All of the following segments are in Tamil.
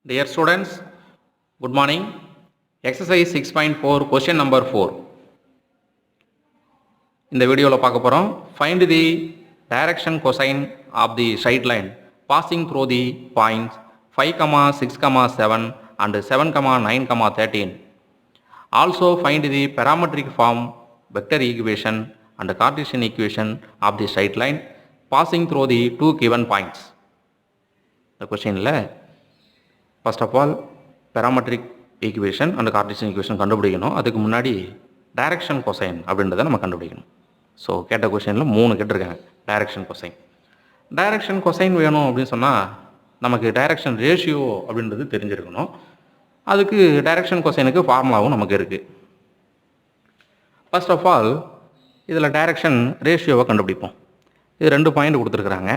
Dear students, good morning. Exercise 6.4 question number 4. இந்த வீடியோவில் பார்க்க போகிறோம். Find the direction cosine of the straight line passing through the points 5, 6, 7 and 7, 9, 13. Also find the parametric form vector equation and Cartesian equation of the straight line passing through the two given points. இந்த கொஸ்டினில் first of all parametric equation and Cartesian equation கண்டுபிடிக்கணும். அதுக்கு முன்னாடி டைரக்ஷன் கொசைன் அப்படின்றத நம்ம கண்டுபிடிக்கணும். ஸோ கேட்ட கொஸ்டினில் 3 கேட்டிருக்காங்க. Direction cosine. டைரக்ஷன் கொசைன் வேணும் அப்படின்னு சொன்னால் நமக்கு டைரக்ஷன் ரேஷியோ அப்படின்றது தெரிஞ்சிருக்கணும். அதுக்கு டைரக்ஷன் கொசைனுக்கு ஃபார்முலாவும் நமக்கு இருக்குது. ஃபர்ஸ்ட் ஆஃப் ஆல் இதில் டைரக்ஷன் ரேஷியோவை கண்டுபிடிப்போம். இது 2 பாயிண்ட் கொடுத்துருக்குறாங்க.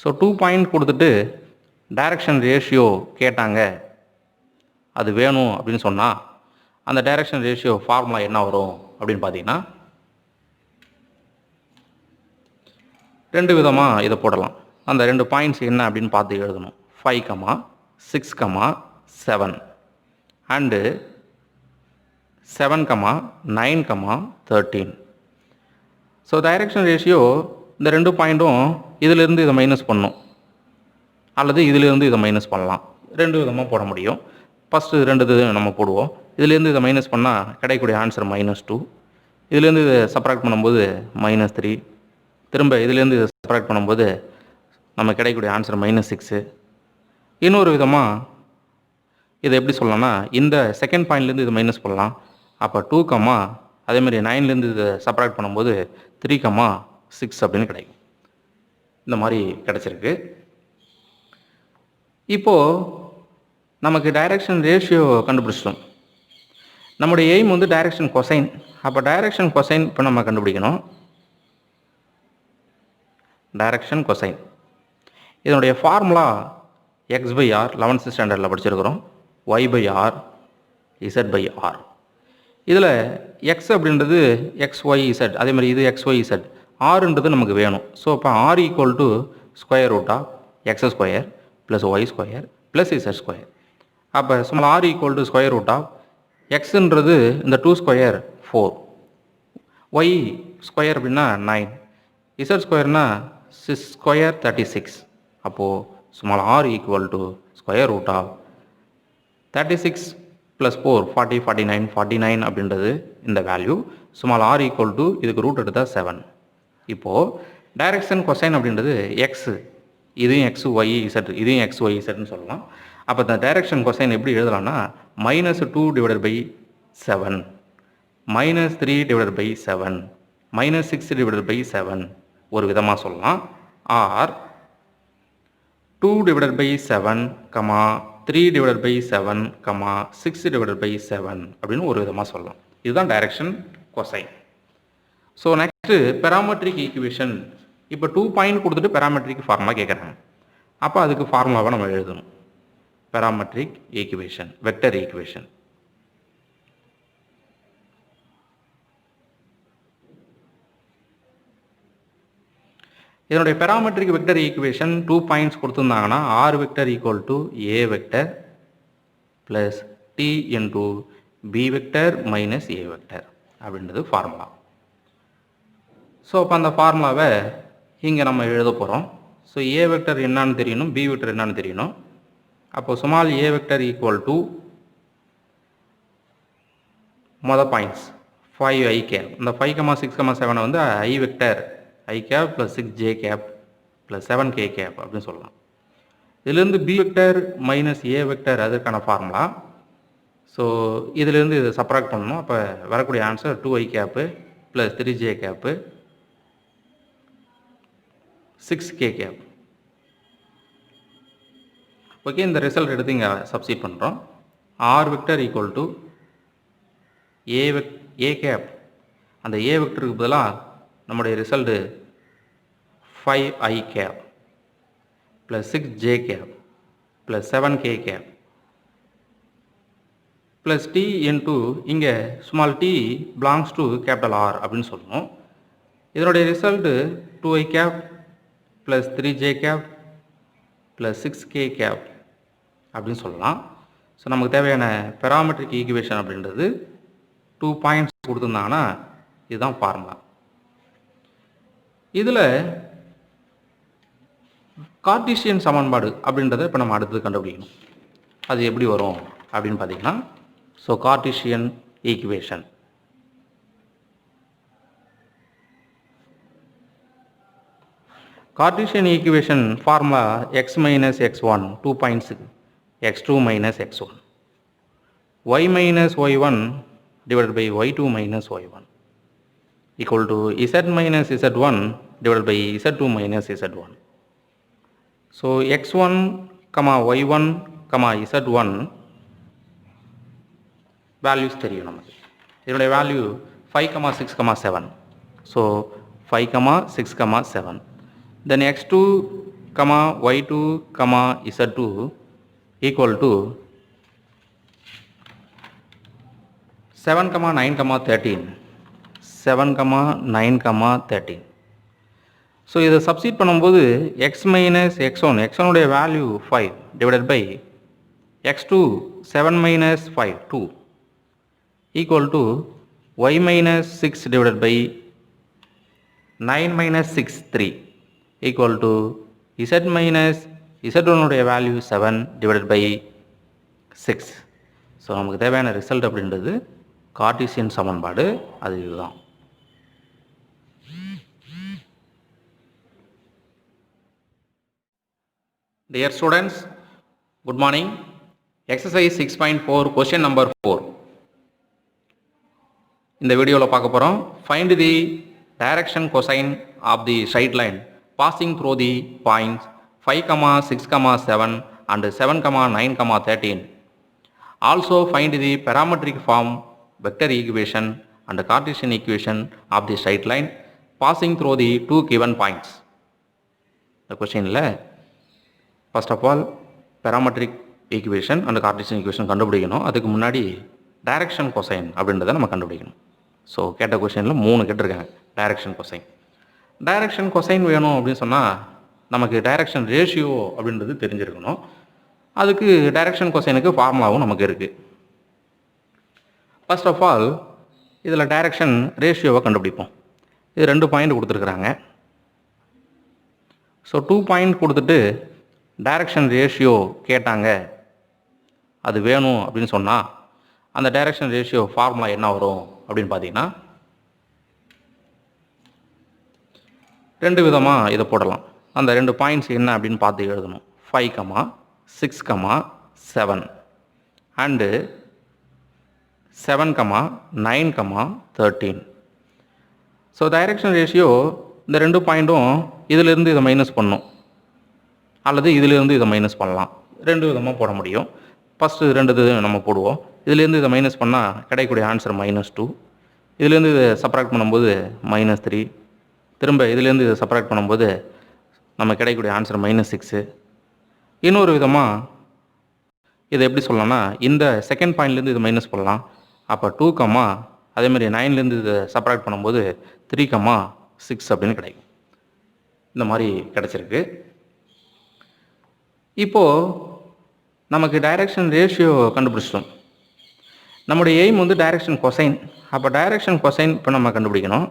ஸோ 2 பாயிண்ட் கொடுத்துட்டு டைரக்ஷன் ரேஷியோ கேட்டாங்க, அது வேணும் அப்படின்னு சொன்னால் அந்த டைரக்ஷன் ரேஷியோ ஃபார்முலா என்ன வரும் அப்படின்னு பார்த்தீங்கன்னா 2 விதமாக இதை போடலாம். அந்த 2 பாயிண்ட்ஸ் என்ன அப்படின்னு பார்த்து எழுதணும். 5, 6, 7 அண்டு 7, 9, 13. ஸோ டைரக்ஷன் ரேஷியோ இந்த 2 பாயிண்ட்டும் இதிலிருந்து இதை மைனஸ் பண்ணும் அல்லது இதிலிருந்து இதை மைனஸ் பண்ணலாம். 2 விதமாக போட முடியும். ஃபஸ்ட்டு 2 இது நம்ம போடுவோம். இதிலேருந்து இதை மைனஸ் பண்ணால் கிடைக்கக்கூடிய ஆன்சர் -2. இதிலேருந்து இதை சப்ராக்ட் பண்ணும்போது -3. திரும்ப இதிலேருந்து இதை சப்ராக்ட் பண்ணும்போது நம்ம கிடைக்கக்கூடிய ஆன்சர் -6. இன்னொரு விதமாக இதை எப்படி சொல்லலாம்னா, இந்த செகண்ட் பாயிண்ட்லேருந்து இதை மைனஸ் பண்ணலாம். அப்போ 2, அதேமாதிரி 9லேருந்து இதை சப்ராக்ட் பண்ணும்போது 3, 6 அப்படின்னு கிடைக்கும். இந்த மாதிரி கிடச்சிருக்கு. இப்போது நமக்கு டைரக்ஷன் ரேஷியோ கண்டுபிடிச்சிட்டோம். நம்முடைய எய்ம் வந்து டைரக்ஷன் கொசைன். அப்போ டைரக்ஷன் கொசைன் இப்போ நம்ம கண்டுபிடிக்கணும். டைரக்ஷன் கொசைன் இதனுடைய ஃபார்முலா x/r 11th ஸ்டாண்டர்டில் படிச்சிருக்கிறோம். y/r z/r. இதில் x அப்படின்றது xyz, அதே மாதிரி இது xyz, rன்றது நமக்கு வேணும். ஸோ அப்போ r = √x² + y² + z². அப்போ ஸ்மால் r = x-ன்றது இந்த 2² 4, y² அப்படின்னா 9, z² 6² 36. அப்போது ஸ்மால் r = √36 + 4 40, 49, 49 அப்படின்றது இந்த வேல்யூ. ஸ்மால் r இதுக்கு ரூட் எடுத்தால் 7. இப்போது டைரக்ஷன் கொசைன் அப்படின்றது x, இதையும் xyz, இதையும் xyzன்னு சொல்லலாம். அப்போ இந்த டைரக்ஷன் கொசைன் எப்படி எழுதலாம்னா -2/7, -3/7, -6/7 ஒரு விதமாக சொல்லலாம். ஆர் 2/7, 3/7, 6/7 அப்படின்னு ஒரு விதமாக சொல்லலாம். இதுதான் direction cosine. So next parametric equation. இப்போ 2 பாயிண்ட் கொடுத்துட்டு பேராமெட்ரிக் ஃபார்முலா கேட்குறாங்க. அப்போ அதுக்கு ஃபார்முலாவை நம்ம எழுதணும். Parametric equation, vector equation. இதனுடைய பேராமெட்ரிக் வெக்டர் ஈக்குவேஷன் 2 பாயிண்ட்ஸ் கொடுத்துருந்தாங்கன்னா r vector = a vector plus t × b vector minus a vector அப்படின்றது ஃபார்முலா. ஸோ அப்போ அந்த ஃபார்முலாவை இங்கே நம்ம எழுத போகிறோம். ஸோ a வெக்டர் என்னன்னு தெரியணும், b வெக்டர் என்னன்னு தெரியணும். அப்போது ஸ்மால் a வெக்டர் = மொதல் பாயிண்ட்ஸ் 5i கேப். இந்த 5, 6, 7 வந்து i vector i cap plus 6j cap plus 7k cap அப்படின்னு சொல்லலாம். இதிலேருந்து b vector minus a vector அதற்கான ஃபார்முலா. ஸோ இதிலேருந்து இதை சப்ராக்ட் பண்ணணும். அப்போ வரக்கூடிய answer 2i cap plus 3j cap 6k cap. Okay, இந்த ரிசல்ட் எடுத்து இங்கே சப்ஸ்டிட் பண்ணுறோம். r vector = a cap. அந்த a வெக்டருக்கு பதிலாக நம்முடைய result 5i cap plus 6j cap plus 7k cap plus t × இங்கே small t belongs to capital R அப்படின்னு சொல்லணும். இதனுடைய result 2i cap plus 3j cap plus 6k cap அப்படின்னு சொல்லலாம். ஸோ நமக்கு தேவையான பெராமெட்ரிக் ஈக்குவேஷன் அப்படின்றது 2 பாயிண்ட்ஸ் கொடுத்துருந்தாங்கன்னா இதுதான் ஃபார்முலா. இதில் கார்ட்டீசியன் சமன்பாடு அப்படின்றத இப்போ நம்ம அடுத்தது கண்டுபிடிக்கணும். அது எப்படி வரும் அப்படின்னு பார்த்தீங்கன்னா, so Cartesian equation. Cartesian equation formula x minus x1 2 points x2 minus x1 y minus y1 divided by y2 minus y1 equal to z minus z1 divided by z2 minus z1. So x1 comma y1 comma z1 values தெரியும் நமக்கு. இதனுடைய value 5 6 7. So 5 6 7. Then x2 comma y2 comma z2 equal to 7 9 13. 7 9 13. So இதை சப்ஸ்டிட் பண்ணும்போது x மைனஸ் x1 x1உடைய value 5 divided by x2 7 minus 5 2 equal to y minus 6 divided by 9 minus 6 3 equal to z minus z1 உடைய வேல்யூ 7 divided by 6. ஸோ நமக்கு தேவையான ரிசல்ட் அப்படின்றது கார்ட்டீசியன் சமன்பாடு, அது இதுதான். Dear students, good morning. Exercise 6.4 question number 4. இந்த வீடியோவில் பார்க்க போகிறோம். Find the direction cosine of the straight line passing through the points 5, 6, 7 and 7, 9, 13. Also find the parametric form, vector equation and Cartesian equation of the straight line passing through the two given points. The question is, first of all, parametric equation and Cartesian equation கண்டுபிடிக்கணும். அதுக்கு முன்னாடி direction cosine அப்படின்றத நம்ம கண்டுபிடிக்கணும். ஸோ கேட்ட கொஸ்டினில் 3 கேட்டிருக்காங்க. direction cosine. டைரக்ஷன் கொசைன் வேணும் அப்படின்னு சொன்னால் நமக்கு டைரக்ஷன் ரேஷியோ அப்படின்றது தெரிஞ்சிருக்கணும். அதுக்கு டைரக்ஷன் கொசைனுக்கு ஃபார்முலாவும் நமக்கு இருக்குது. ஃபர்ஸ்ட் ஆஃப் ஆல் இதில் டைரக்ஷன் ரேஷியோவை கண்டுபிடிப்போம். இது 2 பாயிண்ட் கொடுத்துருக்குறாங்க. ஸோ 2 பாயிண்ட் கொடுத்துட்டு டைரக்ஷன் ரேஷியோ கேட்டாங்க, அது வேணும் அப்படின்னு சொன்னால் அந்த டைரக்ஷன் ரேஷியோ ஃபார்முலா என்ன வரும் அப்படின்னு பார்த்தீங்கன்னா, 2 விதமாக இதை போடலாம். அந்த 2 பாயிண்ட்ஸ் என்ன அப்படின்னு பார்த்து எழுதணும். 5, 6, 7 அண்டு 7, 9, 13. ஸோ டைரக்ஷன் ரேஷியோ இந்த 2 பாயிண்ட்டும் இதிலிருந்து இதை மைனஸ் பண்ணும், அல்லது இதிலிருந்து இதை மைனஸ் பண்ணலாம். 2 விதமாக போட முடியும். ஃபஸ்ட்டு 2 இது நம்ம போடுவோம். இதிலேருந்து இதை மைனஸ் பண்ணால் கிடைக்கக்கூடிய ஆன்சர் -2. இதிலேருந்து இதை சப்ராக்ட் பண்ணும்போது -3. திரும்ப இதுலேருந்து இதை சப்ராக்ட் பண்ணும்போது நம்ம கிடைக்கக்கூடிய ஆன்சர் -6. இன்னொரு விதமாக இதை எப்படி சொல்லலாம்னா, இந்த செகண்ட் பாயிண்ட்லேருந்து இதை மைனஸ் பண்ணலாம். அப்போ 2, அதேமாதிரி 9லேருந்து இதை சப்ராக்ட் பண்ணும்போது 3, 6 அப்படின்னு கிடைக்கும். இந்த மாதிரி கிடச்சிருக்கு. இப்போது நமக்கு டைரக்ஷன் ரேஷியோ கண்டுபிடிச்சிட்டோம். நம்முடைய எய்ம் வந்து டைரக்ஷன் கொசைன். அப்போ டைரக்ஷன் கொசைன் இப்போ நம்ம கண்டுபிடிக்கணும்.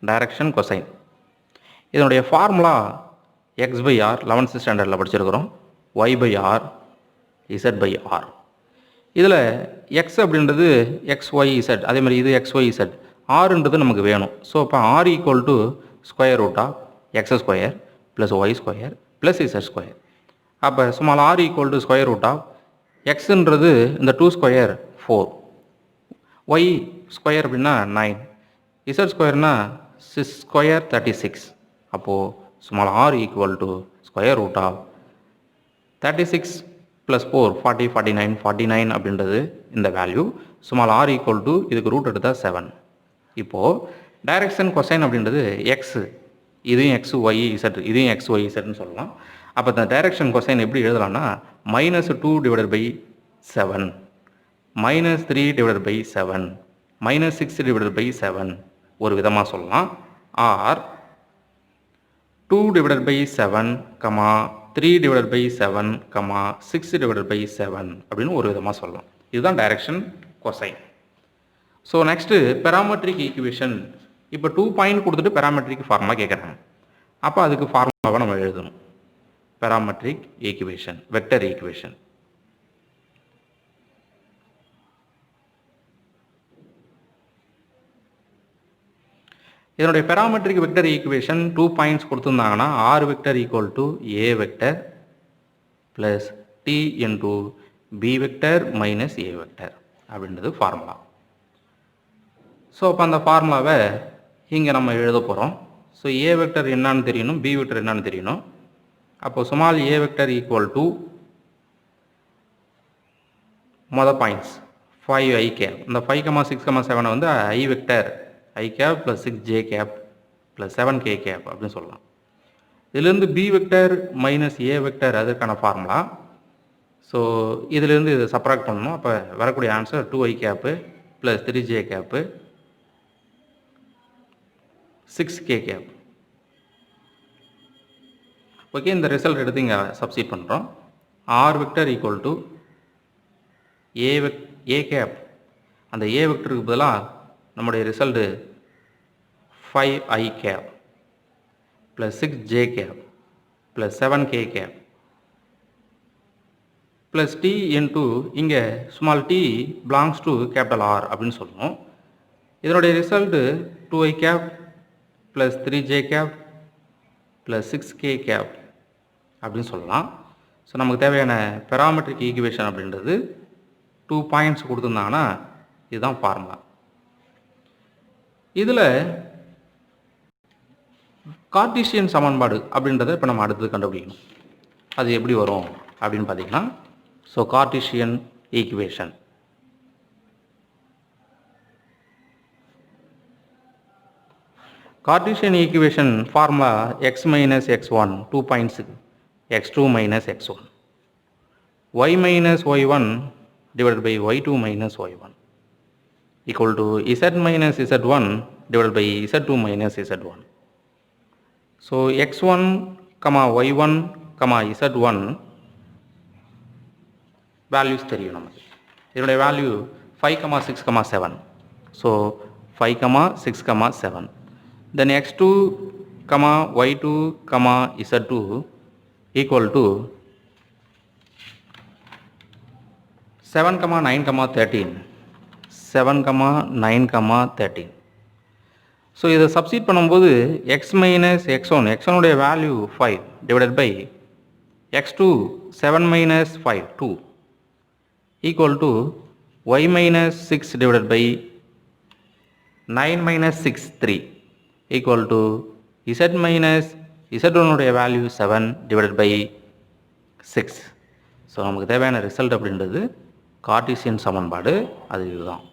டைரக்ஷன் கொசைன் இதனுடைய ஃபார்முலா x/r 11th ஸ்டாண்டர்டில் படிச்சிருக்கிறோம். y/r z/r. இதில் x அப்படின்றது xyz, அதே மாதிரி இது xyz, rன்றது நமக்கு வேணும். ஸோ இப்போ r equal to square root of x² plus y² plus z². அப்போ சுமார் r equal to square root of xன்றது இந்த 2² 4, y² அப்படின்னா 9, z² 6² 36. அப்போது small r equal to square root of 36 plus 4 40 49 49 அப்படின்றது இந்த வேல்யூ. ஸ்மால் r ஈக்குவல் டு இதுக்கு ரூட் எடுத்தால் 7. இப்போது டைரக்ஷன் கொசைன் அப்படின்றது எக்ஸ், இதையும் xyz, இதையும் xyzன்னு சொல்லலாம். அப்போ இந்த டைரக்ஷன் கொசைன் எப்படி எழுதலாம்னா -2 divided by 7, -3 divided by 7, -6 divided by 7 ஒரு விதமாக சொல்லலாம். Or 2 divided by 7, 3 divided by 7, 6 divided by 7 அப்படின்னு ஒரு விதமாக சொல்லலாம். இதுதான் direction cosine. So next parametric equation. இப்போ 2 பாயிண்ட் கொடுத்துட்டு பெராமெட்ரிக் ஃபார்முலா கேட்குறாங்க. அப்போ அதுக்கு ஃபார்முலாவை நம்ம எழுதணும். Parametric equation, vector equation. இதனுடைய பெராமெட்ரிக் வெக்டர் ஈக்குவேஷன் 2 பாயிண்ட்ஸ் கொடுத்துருந்தாங்கன்னா R vector equal to A vector plus T into B vector minus A vector அப்படின்றது ஃபார்முலா. ஸோ அப்போ அந்த ஃபார்முலாவை இங்கே நம்ம எழுத போகிறோம். ஸோ ஏ வெக்டர் என்னான்னு தெரியணும், பி வெக்டர் என்னான்னு தெரியணும். அப்போது small A vector equal to மொதல் பாயிண்ட்ஸ் 5i கேப். இந்த 5, 6, 7 வந்து i vector i cap plus 6j cap plus 7k cap அப்படின்னு சொல்லலாம். இதிலேருந்து B vector minus A vector அதற்கான ஃபார்முலா. ஸோ இதிலேருந்து இதை சப்ராக்ட் பண்ணணும். அப்போ வரக்கூடிய answer 2i cap plus 3j cap 6k cap. Okay, இந்த ரிசல்ட் எடுத்து இங்கே சப்ஸ்டிட் பண்ணுறோம். R vector equal to A cap. அந்த ஏ வெக்டருக்கு பதிலாக நம்முடைய result 5i cap plus 6j cap plus 7k cap plus T into இங்கே small T belongs to capital R அப்படின்னு சொல்லணும். இதனுடைய result 2i cap plus 3j cap plus 6k cap அப்படின்னு சொல்லலாம். ஸோ நமக்கு தேவையான பெராமெட்ரிக் ஈக்குவேஷன் அப்படின்றது 2 பாயிண்ட்ஸ் கொடுத்துருந்தாங்கன்னா இதுதான் ஃபார்முலா. இதில் கார்ட்டீசியன் சமன்பாடு அப்படின்றத இப்போ நம்ம அடுத்து கண்டுபிடிக்கணும். அது எப்படி வரும் அப்படின்னு பார்த்தீங்கன்னா, so Cartesian equation. Cartesian equation formula x minus x1 2 பாயிண்ட்ஸுக்கு x2 minus x1 y minus y1 divided by y2 minus y1 equal to z minus z1 divided by z2 minus z1. So x1, y1, z1 values தெரியும் நமக்கு. இதனுடைய value 5, 6, 7. So 5, 6, 7. Then x2, y2, z2 equal to 7, 9, 13. 7, 9, 13. So இதை சப்ஸ்டிட் பண்ணும்போது x மைனஸ் x1, x1உடைய value 5 divided by x2 7 minus 5 2 equal to y minus 6 divided by 9 minus 6 3 equal to z minus z1உடைய வேல்யூ 7 டிவைடட் பை 6. ஸோ நமக்கு தேவையான ரிசல்ட் அப்படின்றது கார்ட்டீசியன் சமன்பாடு அது இதுதான்.